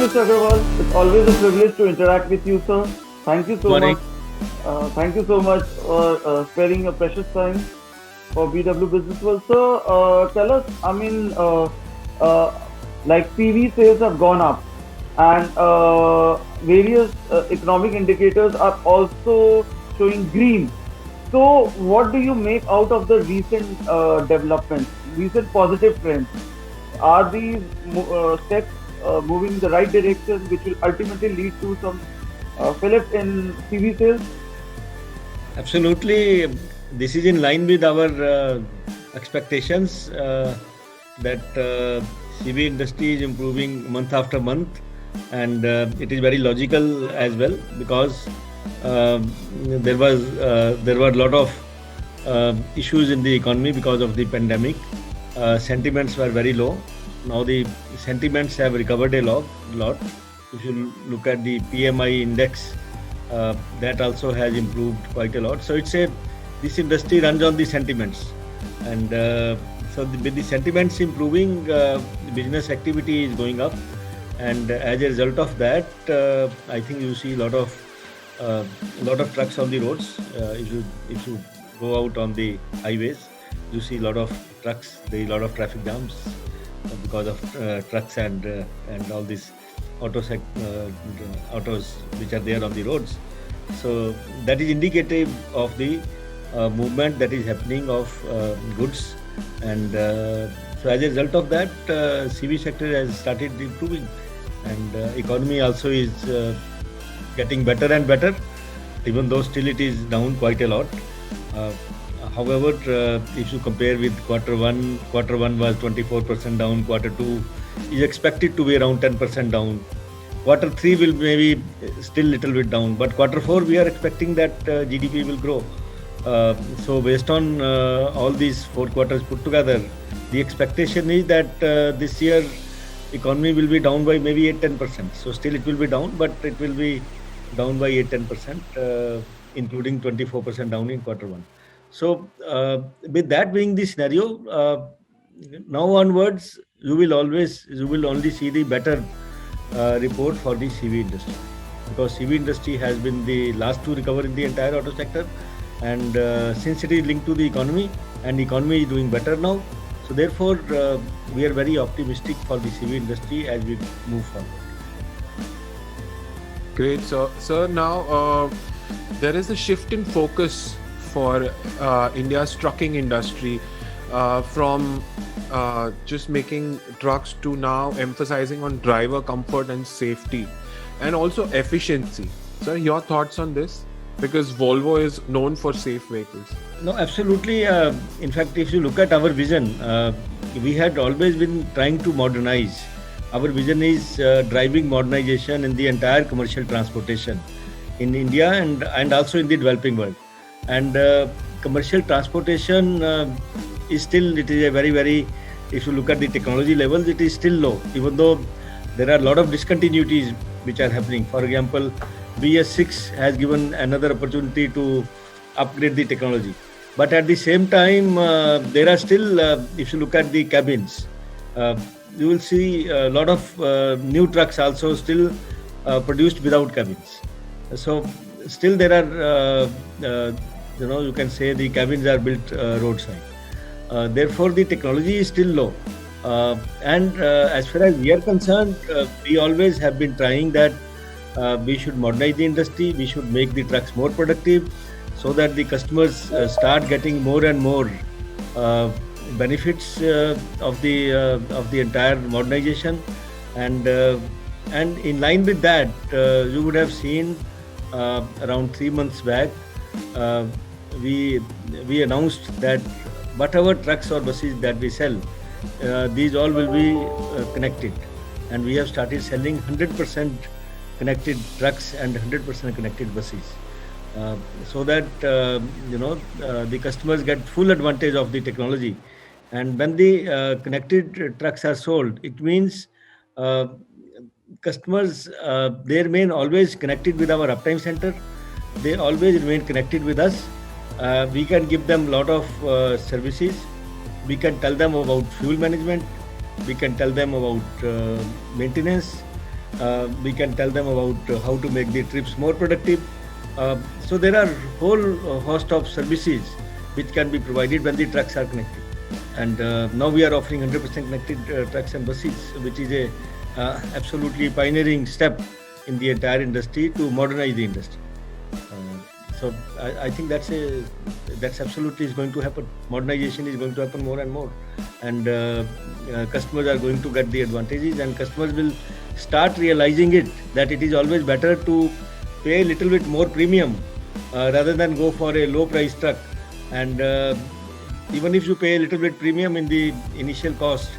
Mr. Agarwal. It's always a privilege to interact with you, sir. Thank you so Morning. much. Thank you so much for sparing your precious time for BW Business World. Sir, tell us, uh, like PV sales have gone up and various economic indicators are also showing green. So, what do you make out of the recent developments, recent positive trends? Are these steps moving in the right direction, which will ultimately lead to some fillip in CV sales? Absolutely. This is in line with our expectations that CV industry is improving month after month, and it is very logical as well because there were a lot of issues in the economy because of the pandemic. Sentiments were very low. Now the sentiments have recovered a lot. If you look at the PMI index, that also has improved quite a lot. So this industry runs on the sentiments, and with the sentiments improving, the business activity is going up, and as a result of that, I think you see a lot of trucks on the roads. If you go out on the highways, you see a lot of trucks. There is a lot of traffic jams because of trucks and all these autos which are there on the roads. So that is indicative of the movement that is happening of goods, and so as a result of that, CV sector has started improving, and economy also is getting better and better, even though still it is down quite a lot. Uh, However, if you compare with quarter one was 24% down, quarter two is expected to be around 10% down. Quarter three will maybe still little bit down, but quarter four we are expecting that GDP will grow. So based on all these 4 quarters put together, the expectation is that this year economy will be down by maybe 8-10%. So still it will be down, but it will be down by 8-10%, including 24% down in quarter one. So with that being the scenario, now onwards you will only see the better report for the CV industry, because CV industry has been the last to recover in the entire auto sector, and since it is linked to the economy and the economy is doing better now, so therefore we are very optimistic for the CV industry as we move forward. Great, sir. Sir, now there is a shift in focus for India's trucking industry from just making trucks to now emphasizing on driver comfort and safety and also efficiency. Sir, your thoughts on this? Because Volvo is known for safe vehicles. No, absolutely. In fact, if you look at our vision, we had always been trying to modernize. Our vision is driving modernization in the entire commercial transportation in India and also in the developing world. And commercial transportation it is a very, if you look at the technology levels, it is still low, even though there are a lot of discontinuities which are happening. For example, BS6 has given another opportunity to upgrade the technology. But at the same time, there are still, if you look at the cabins, you will see a lot of new trucks also still produced without cabins. So still there are, you can say the cabins are built roadside. Therefore, the technology is still low. And as far as we are concerned, we always have been trying that we should modernize the industry, we should make the trucks more productive, so that the customers start getting more and more benefits of the entire modernization, and in line with that, you would have seen around 3 months back, we announced that whatever trucks or buses that we sell, these all will be connected, and we have started selling 100% connected trucks and 100% connected buses, so that the customers get full advantage of the technology. And when the connected trucks are sold, it means customers, they remain always connected with our uptime center. They always remain connected with us. We can give them a lot of services. We can tell them about fuel management. We can tell them about maintenance. We can tell them about how to make the trips more productive. So there are whole host of services which can be provided when the trucks are connected. And now we are offering 100% connected trucks and buses, which is a absolutely pioneering step in the entire industry to modernize the industry. So I think that's absolutely is going to happen. Modernization is going to happen more and more, and customers are going to get the advantages, and customers will start realizing it that it is always better to pay a little bit more premium rather than go for a low price truck. And even if you pay a little bit premium in the initial cost,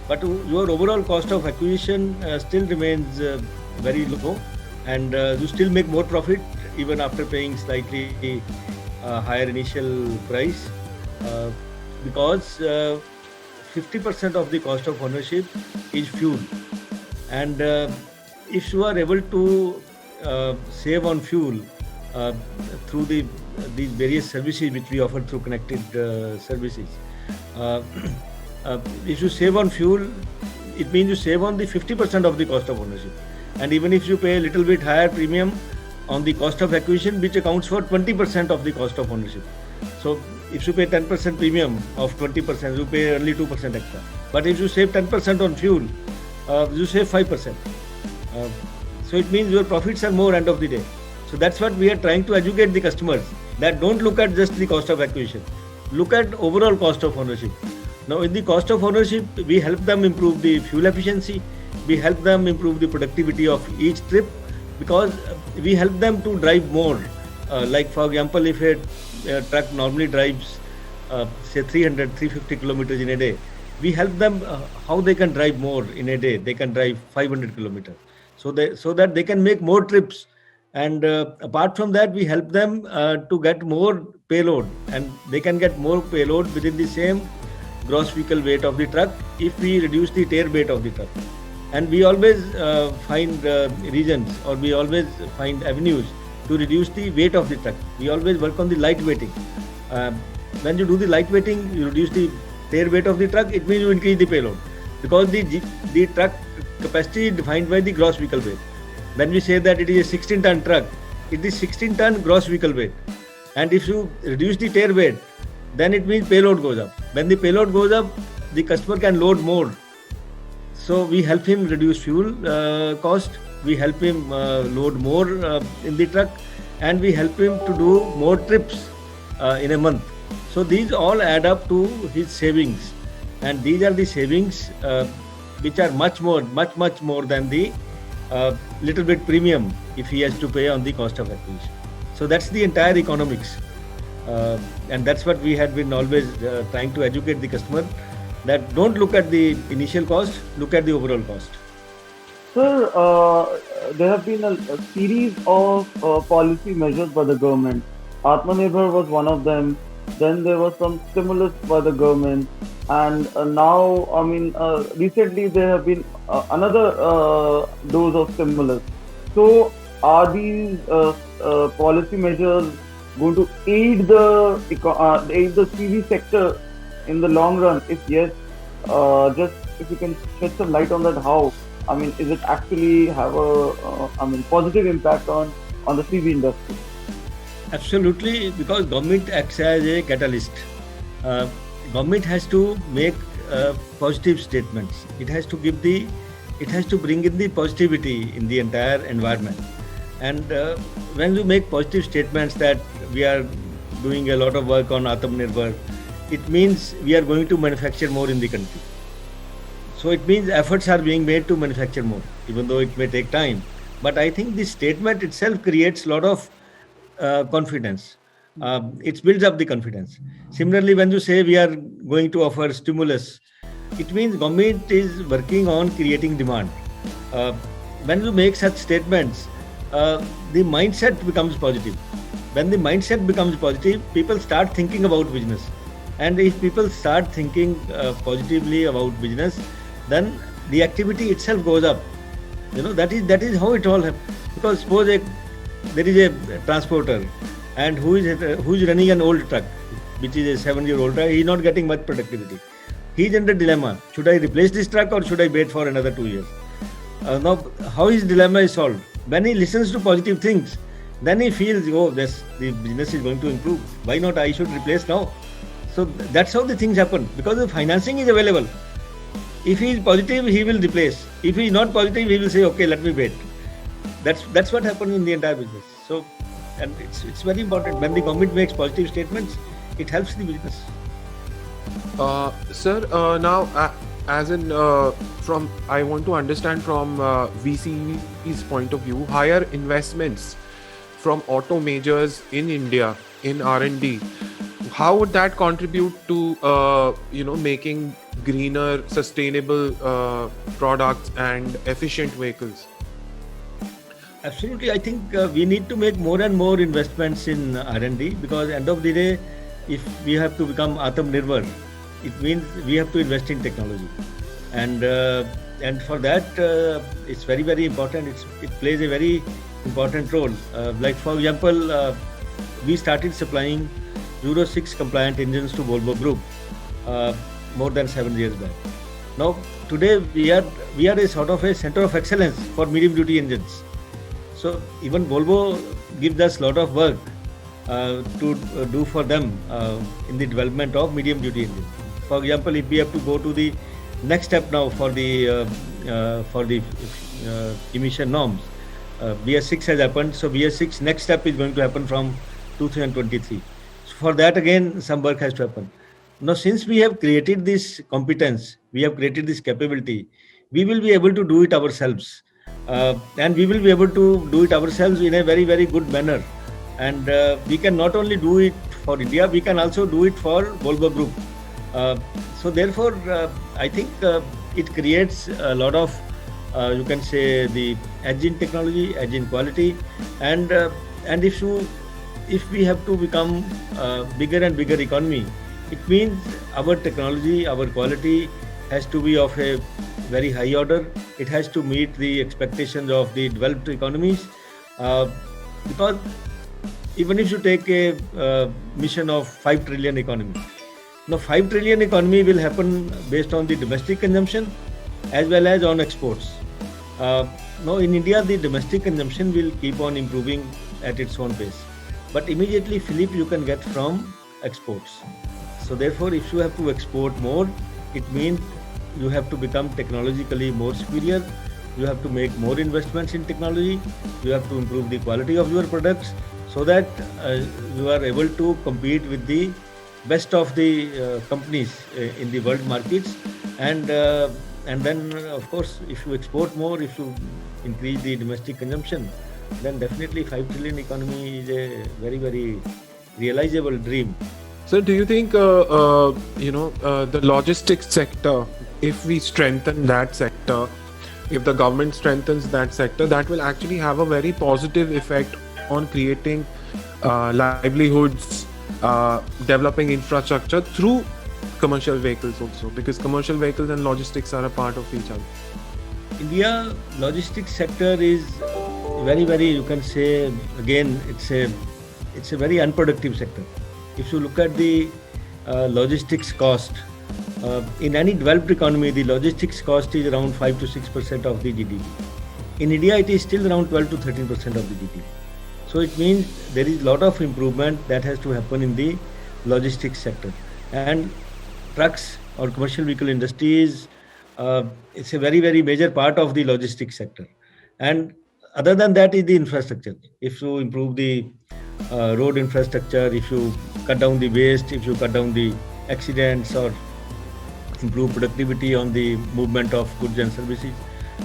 but your overall cost of acquisition still remains very low, and you still make more profit even after paying slightly higher initial price, because 50% of the cost of ownership is fuel. And if you are able to save on fuel through these various services which we offer through connected services, if you save on fuel, it means you save on the 50% of the cost of ownership. And even if you pay a little bit higher premium on the cost of acquisition, which accounts for 20% of the cost of ownership. So if you pay 10% premium of 20%, you pay only 2% extra. But if you save 10% on fuel, you save 5%. So it means your profits are more end of the day. So that's what we are trying to educate the customers, that don't look at just the cost of acquisition. Look at overall cost of ownership. Now in the cost of ownership, we help them improve the fuel efficiency. We help them improve the productivity of each trip, because we help them to drive more. Like for example, if a truck normally drives say 350 kilometers in a day, we help them how they can drive more in a day. They can drive 500 kilometers, so that they can make more trips. And apart from that, we help them to get more payload, and they can get more payload within the same gross vehicle weight of the truck if we reduce the tare weight of the truck. And we always find reasons, or we always find avenues to reduce the weight of the truck. We always work on the light weighting. When you do the light weighting, you reduce the tare weight of the truck, it means you increase the payload, because the truck capacity is defined by the gross vehicle weight. When we say that it is a 16-ton truck, it is 16-ton gross vehicle weight. And if you reduce the tare weight, then it means payload goes up. When the payload goes up, the customer can load more. So we help him reduce fuel cost, we help him load more in the truck, and we help him to do more trips in a month. So these all add up to his savings, and these are the savings which are much more than the little bit premium if he has to pay on the cost of acquisition. So that's the entire economics, and that's what we had been always trying to educate the customer, that don't look at the initial cost, look at the overall cost. Sir, there have been a series of policy measures by the government. Atmanirbhar was one of them. Then there was some stimulus by the government, and now, I mean, recently there have been another dose of stimulus. So, are these policy measures going to aid the CV sector in the long run? If yes, just if you can shed some light on that, how? I mean, is it actually have a positive impact on the CV industry? Absolutely, because government acts as a catalyst. Government has to make positive statements. It has to bring in the positivity in the entire environment. And when you make positive statements that we are doing a lot of work on Atmanirbhar, it means we are going to manufacture more in the country. So it means efforts are being made to manufacture more, even though it may take time. But I think this statement itself creates a lot of confidence. It builds up the confidence. Similarly, when you say we are going to offer stimulus, it means government is working on creating demand. When you make such statements, the mindset becomes positive. When the mindset becomes positive, people start thinking about business. And if people start thinking positively about business, then the activity itself goes up. You know, that is how it all happens. Because suppose there is a transporter, and who is running an old truck, which is a 7-year-old truck, he is not getting much productivity. He is under dilemma. Should I replace this truck or should I wait for another 2 years? Now, how his dilemma is solved? When he listens to positive things, then he feels, oh, the business is going to improve. Why not I should replace now? So that's how the things happen, because the financing is available. If he is positive, he will replace. If he is not positive, he will say, okay, let me wait. That's what happened in the entire business. So, and it's very important when the government makes positive statements, it helps the business. Sir, now as in from I want to understand from VC's point of view, higher investments from auto majors in India in R&D, how would that contribute to making greener, sustainable products and efficient vehicles? Absolutely, I think we need to make more and more investments in R&D, because end of the day, if we have to become Atmanirbhar, it means we have to invest in technology, and for that it's very, very important. It plays a very important role. Like for example, we started supplying Euro 6 compliant engines to Volvo Group more than 7 years back. Now today we are a sort of a center of excellence for medium duty engines. So even Volvo gives us a lot of work to do for them in the development of medium duty engines. For example, if we have to go to the next step now for the emission norms, BS6 has happened. So BS6 next step is going to happen from 2023. So for that again some work has to happen. Now since we have created this competence, we have created this capability, we will be able to do it ourselves. And we will be able to do it ourselves in a very, very good manner. And we can not only do it for India, we can also do it for Volvo Group. So therefore, I think it creates a lot of, you can say, the edge in technology, edge in quality, and if we have to become bigger and bigger economy, it means our technology, our quality has to be of a very high order. It has to meet the expectations of the developed economies, because even if you take a mission of 5 trillion economy, now 5 trillion economy will happen based on the domestic consumption as well as on exports. Now in India, the domestic consumption will keep on improving at its own pace, but immediately fillip you can get from exports. So therefore, if you have to export more, it means you have to become technologically more superior. You have to make more investments in technology. You have to improve the quality of your products so that you are able to compete with the best of the companies in the world markets. And then, of course, if you export more, if you increase the domestic consumption, then definitely 5 trillion economy is a very, very realizable dream. So do you think the logistics sector, if we strengthen that sector, if the government strengthens that sector, that will actually have a very positive effect on creating livelihoods, developing infrastructure through commercial vehicles also, because commercial vehicles and logistics are a part of each other? India logistics sector is very, very, you can say, again, it's a very unproductive sector. If you look at the logistics cost, in any developed economy, the logistics cost is around 5 to 6% of the GDP. In India, it is still around 12 to 13% of the GDP. So it means there is a lot of improvement that has to happen in the logistics sector. And trucks or commercial vehicle industry is it's a very, very major part of the logistics sector. And other than that is the infrastructure. If you improve the road infrastructure, if you cut down the waste, if you cut down the accidents or improve productivity on the movement of goods and services,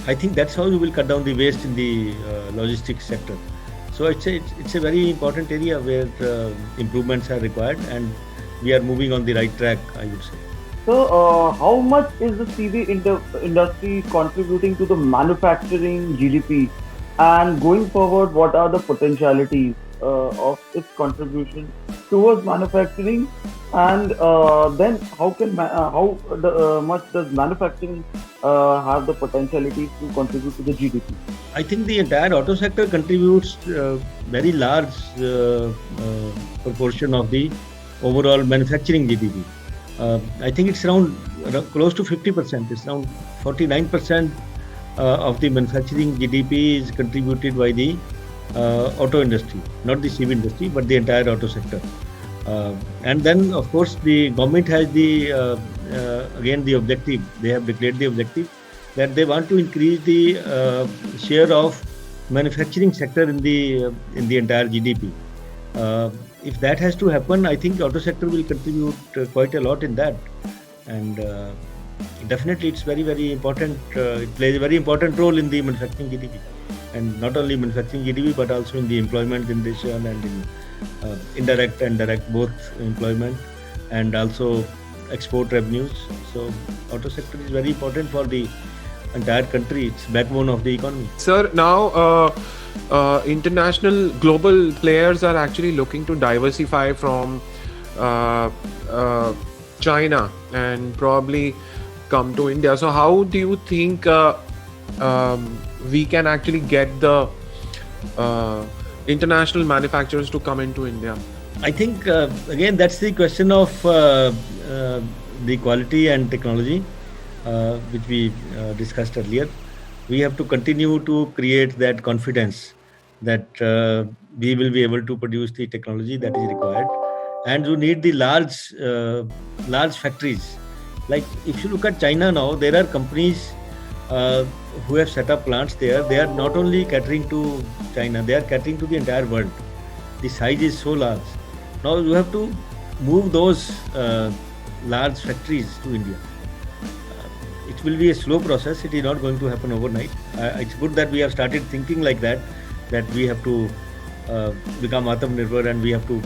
I think that's how you will cut down the waste in the logistics sector. So it's a very important area where improvements are required, and we are moving on the right track, I would say. So, how much is the CV industry contributing to the manufacturing GDP? And going forward, what are the potentialities of its contribution towards manufacturing? And then, how much does manufacturing have the potentiality to contribute to the GDP? I think the entire auto sector contributes very large proportion of the overall manufacturing GDP. I think it's around close to 50%. It's around 49% of the manufacturing GDP is contributed by the auto industry, not the CV industry, but the entire auto sector. And then, of course, the government has again the objective. They have declared the objective that they want to increase the share of manufacturing sector in the entire GDP. If that has to happen, I think auto sector will contribute quite a lot in that, and definitely it's very, very important. It plays a very important role in the manufacturing GDP, and not only manufacturing GDP but also in the employment generation and in indirect and direct both employment and also export revenues. So auto sector is very important for the entire country. It's backbone of the economy. Sir, now international global players are actually looking to diversify from China and probably come to India. So how do you think we can actually get the international manufacturers to come into India? I think again that's the question of the quality and technology, which we discussed earlier. We have to continue to create that confidence that we will be able to produce the technology that is required, and you need the large factories. Like if you look at China now, there are companies who have set up plants there. They are not only catering to China, they are catering to the entire world. The size is so large. Now you have to move those large factories to India. It will be a slow process. It is not going to happen overnight. It's good that we have started thinking like that we have to become Atmanirbhar and we have to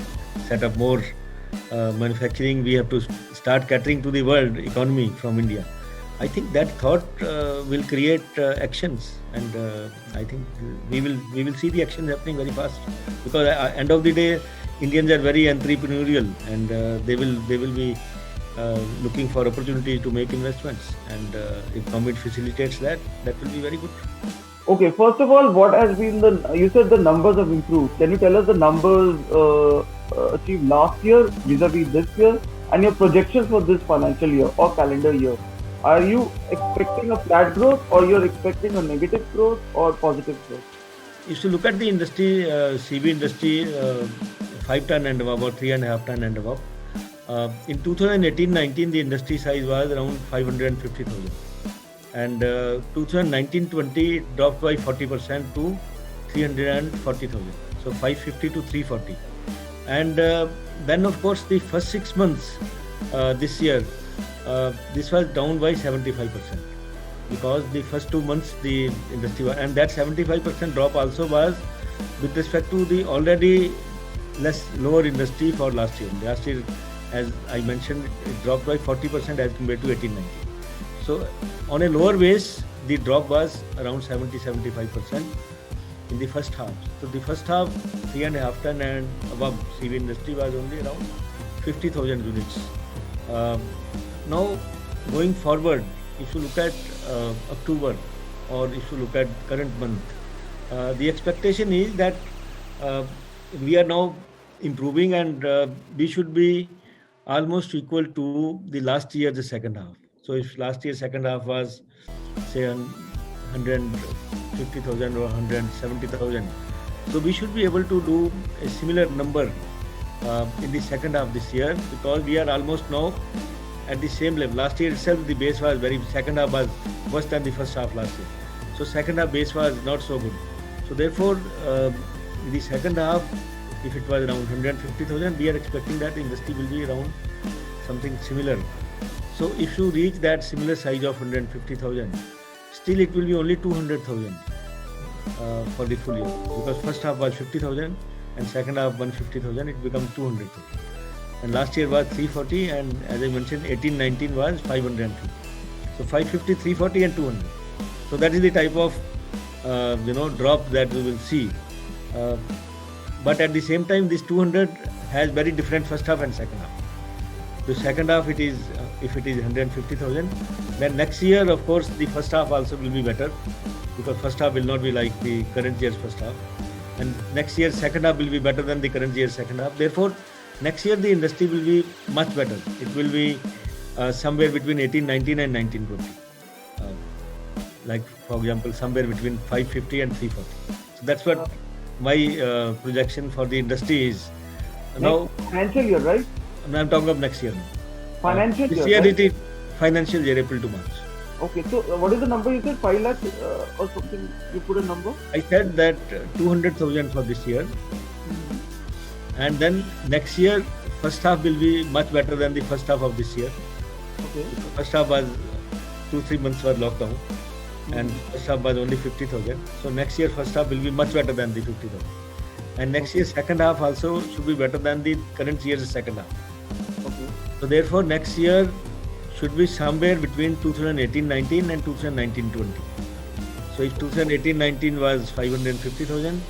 set up more manufacturing. We have to start catering to the world economy from India. I think that thought will create actions, and I think we will see the actions happening very fast, because at end of the day, Indians are very entrepreneurial, and they will be looking for opportunities to make investments, and if government facilitates that will be very good. Okay, first of all, what has been you said the numbers have improved. Can you tell us the numbers achieved last year vis-a-vis this year, and your projections for this financial year or calendar year? Are you expecting a flat growth, or you're expecting a negative growth or positive growth? If you look at the industry, CV industry, 5 ton and above or 3.5 ton and above, in 2018-19 the industry size was around 550,000, and 2019-20 dropped by 40% to 340,000. So 550 to 340, and then of course the first 6 months this year, this was down by 75%, because the first 2 months the industry was, and that 75% drop also was with respect to the already lower industry for last year. Last year, as I mentioned, it dropped by 40% as compared to 18-19. So on a lower base, the drop was around 70-75% in the first half. So the first half, 3.5 ton and above CV industry was only around 50,000 units. Now, going forward, if you look at October, or if you look at current month, the expectation is that we are now improving, and we should be almost equal to the last year, the second half. So if last year second half was say 150,000 or 170,000, so we should be able to do a similar number in the second half this year, because we are almost now at the same level. Last year itself the base was second half was worse than the first half last year. So second half base was not so good. So therefore the second half, if it was around 150,000, we are expecting that the industry will be around something similar. So if you reach that similar size of 150,000, still it will be only 200,000 for the full year, because first half was 50,000 and second half 150,000, it becomes 200,000. And last year was 340, and as I mentioned, 18-19 was 550. So 550, 340 and 200. So that is the type of drop that we will see. But at the same time, this 200 has very different first half and second half. The second half, it is if it is 150,000, then next year, of course, the first half also will be better, because first half will not be like the current year's first half, and next year's second half will be better than the current year's second half. Therefore, next year the industry will be much better. It will be somewhere between 18-19 and 19-20. like for example, somewhere between 550 and 340. So that's what my projection for the industry is. Now, Next financial year, right? I'm talking of next year. Financial This year, year right? it is financial year, April to March. Okay, so what is the number you said? 5 lakh or something? You put a number? I said that 200,000 for this year, and then next year first half will be much better than the first half of this year. Okay. First half was 2-3 months were lockdown, and first half was only 50,000. So next year first half will be much better than the 50,000, and next year second half also should be better than the current year's second half. Okay. So therefore next year should be somewhere between 2018-19 and 2019-20. So if 2018-19 was 550,000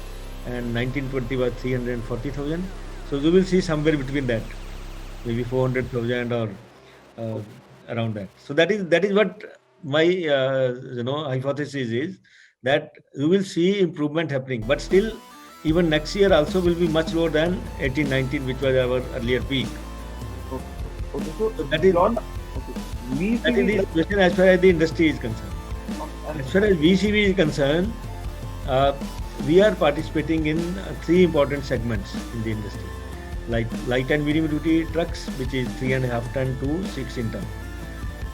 and 19-20 was 340,000, so you will see somewhere between that, maybe 400,000 or around that. So that is what my hypothesis is, that you will see improvement happening, but still even next year also will be much lower than 18-19, which was our earlier peak. Okay. So that is beyond, okay. We that see is the like, situation as far as the industry is concerned. As far as VCV is concerned, we are participating in 3 important segments in the industry, like light and medium duty trucks, which is 3.5 ton to 16 ton,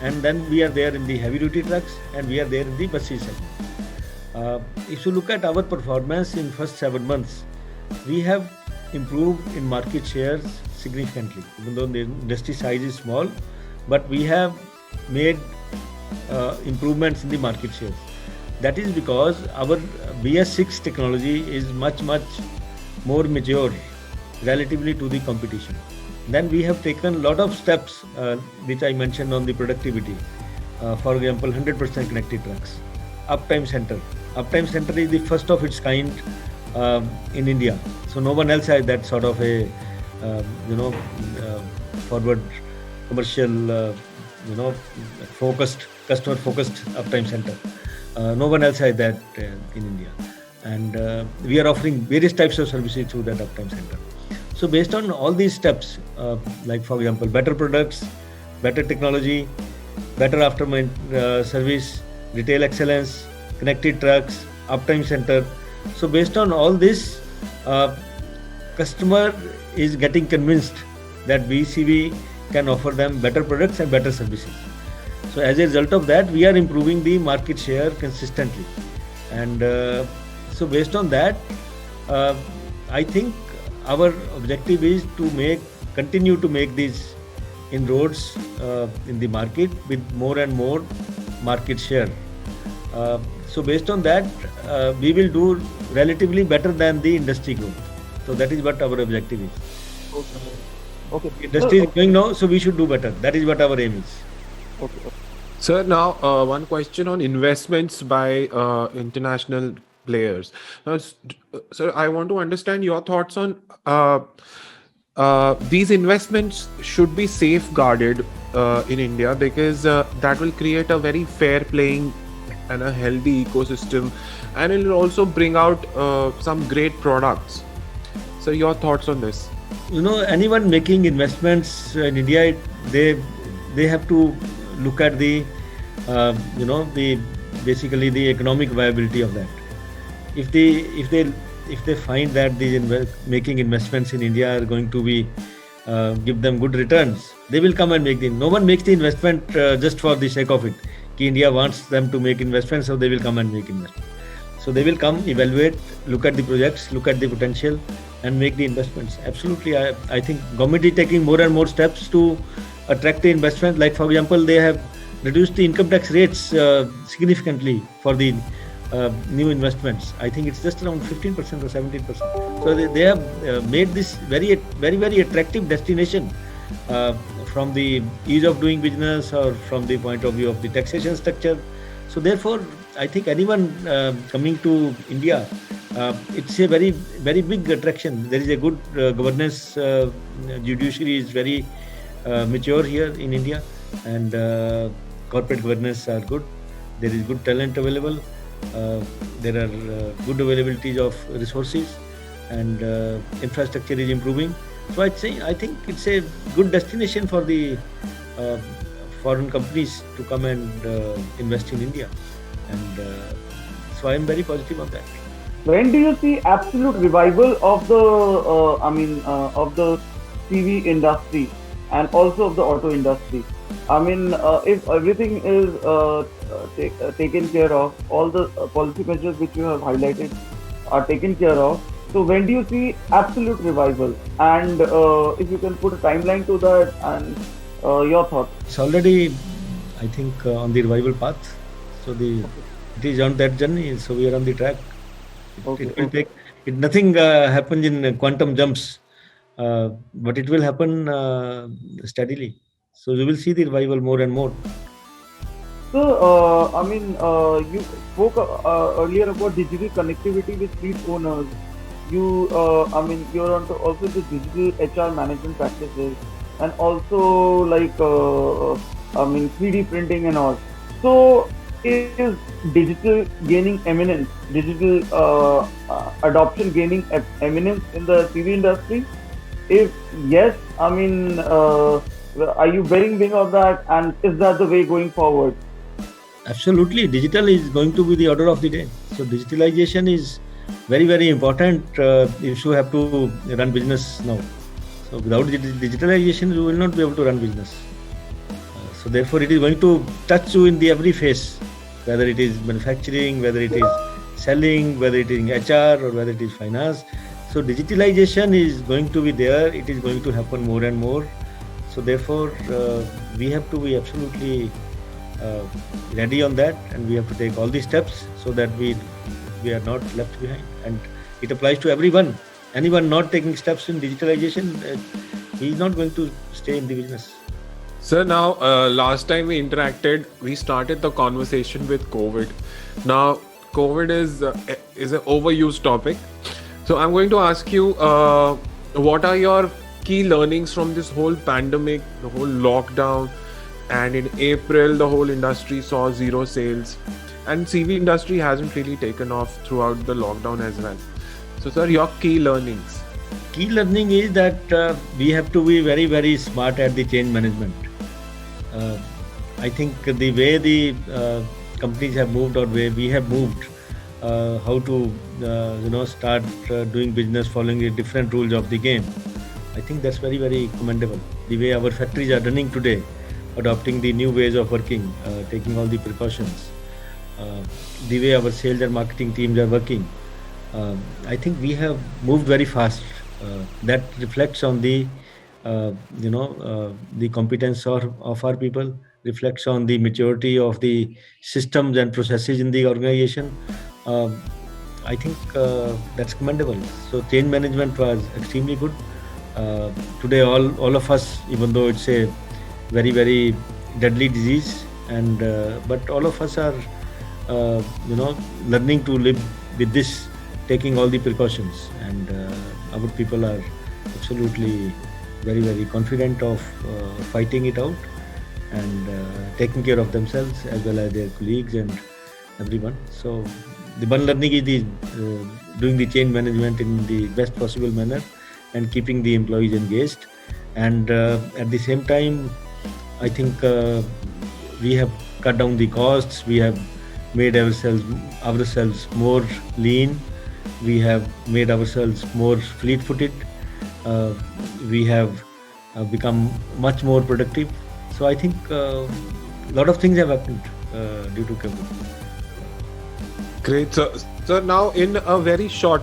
and then we are there in the heavy duty trucks, and we are there in the buses segment. If you look at our performance in first 7 months, we have improved in market shares significantly, even though the industry size is small, but we have made improvements in the market shares. That is because our BS6 technology is much more mature relatively to the competition. Then we have taken a lot of steps which I mentioned on the productivity. For example, 100% connected trucks, uptime center. Uptime center is the first of its kind in India. So no one else has that sort of a forward commercial focused, customer focused uptime center. No one else has that in India, and we are offering various types of services through that uptime center. So based on all these steps, like for example, better products, better technology, better aftermarket service, retail excellence, connected trucks, uptime center. So based on all this, customer is getting convinced that VCV can offer them better products and better services. So as a result of that, we are improving the market share consistently, and so based on that, I think our objective is to continue to make these inroads in the market with more and more market share. So based on that, we will do relatively better than the industry growth. So that is what our objective is. okay. Industry is going now, so we should do better. That is what our aim is. Okay. Sir, now one question on investments by international players. Now, sir, I want to understand your thoughts on these investments should be safeguarded in India, because that will create a very fair playing and a healthy ecosystem, and it will also bring out some great products. So your thoughts on this? Anyone making investments in India, they have to look at the basically the economic viability of that. If they find that these making investments in India are going to be give them good returns, they will come and make them. No one makes the investment just for the sake of it. India wants them to make investments, so they will come and make investment. So they will come, evaluate, look at the projects, look at the potential, and make the investments. Absolutely, I think government is taking more and more steps to attract the investment. Like for example, they have reduced the income tax rates significantly for the new investments. I think it's just around 15% or 17%. So they have made this very attractive destination from the ease of doing business or from the point of view of the taxation structure. So therefore, I think anyone coming to India, it's a very big attraction. There is a good governance. Judiciary is very mature here in India, and corporate governance are good. There is good talent available. There are good availabilities of resources, and infrastructure is improving. So I think it's a good destination for the foreign companies to come and invest in India. and so I am very positive on that. When do you see absolute revival of the, of the TV industry and also of the auto industry? I mean, if everything is taken care of, all the policy measures which you have highlighted are taken care of. So when do you see absolute revival? And if you can put a timeline to that and your thoughts. It's already, I think, on the revival path. So it is on that journey. So we are on the track. It will take. Nothing happens in quantum jumps, but it will happen steadily. So you will see the revival more and more. So, you spoke earlier about digital connectivity with fleet owners. You're onto also the digital HR management practices and also like, 3D printing and all. So, is digital gaining eminence, digital adoption gaining eminence in the TV industry? If yes, are you bearing wing of that, and is that the way going forward? Absolutely, digital is going to be the order of the day. So digitalization is very, very important if you have to run business now. So without digitalization, you will not be able to run business. So therefore, it is going to touch you in the every phase, whether it is manufacturing, whether it is selling, whether it is HR, or whether it is finance. So digitalization is going to be there. It is going to happen more and more. So therefore, we have to be absolutely ready on that, and we have to take all these steps so that we are not left behind. And it applies to everyone. Anyone not taking steps in digitalization, he is not going to stay in the business. Sir, now last time we interacted, we started the conversation with COVID. Now, COVID is an overused topic. So I'm going to ask you, what are your key learnings from this whole pandemic, the whole lockdown? And in April, the whole industry saw zero sales. And CV industry hasn't really taken off throughout the lockdown as well. So, sir, your key learnings? Key learning is that we have to be very, very smart at the change management. I think the way the companies have moved, or way we have moved, how to start doing business following the different rules of the game. I think that's very, very commendable. The way our factories are running today, adopting the new ways of working, taking all the precautions, the way our sales and marketing teams are working. I think we have moved very fast. That reflects on the the competence of our people, reflects on the maturity of the systems and processes in the organization. I think that's commendable. So change management was extremely good. Today, all of us, even though it's a very, very deadly disease, and but all of us are learning to live with this, taking all the precautions, and our people are absolutely very, very confident of fighting it out and taking care of themselves as well as their colleagues and everyone. So the one learning is doing the change management in the best possible manner and keeping the employees engaged, and at the same time, I think we have cut down the costs. We have made ourselves more lean. We have made ourselves more fleet-footed. We have become much more productive. So I think a lot of things have happened due to COVID. Great, sir. Sir, now in a very short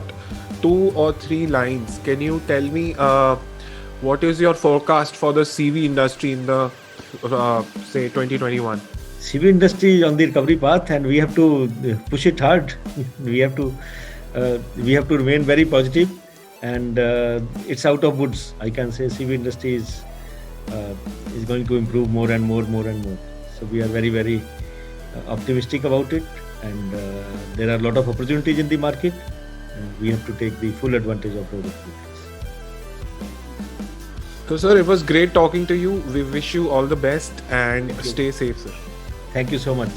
2 or 3 lines, can you tell me what is your forecast for the CV industry in the say 2021? CV industry is on the recovery path, and we have to push it hard. we have to remain very positive, and it's out of woods. I can say CV industry is going to improve more and more. So we are very, very optimistic about it, and there are a lot of opportunities in the market, and we have to take the full advantage of those opportunities. So, sir, it was great talking to you. We wish you all the best and stay safe, sir. Thank you so much.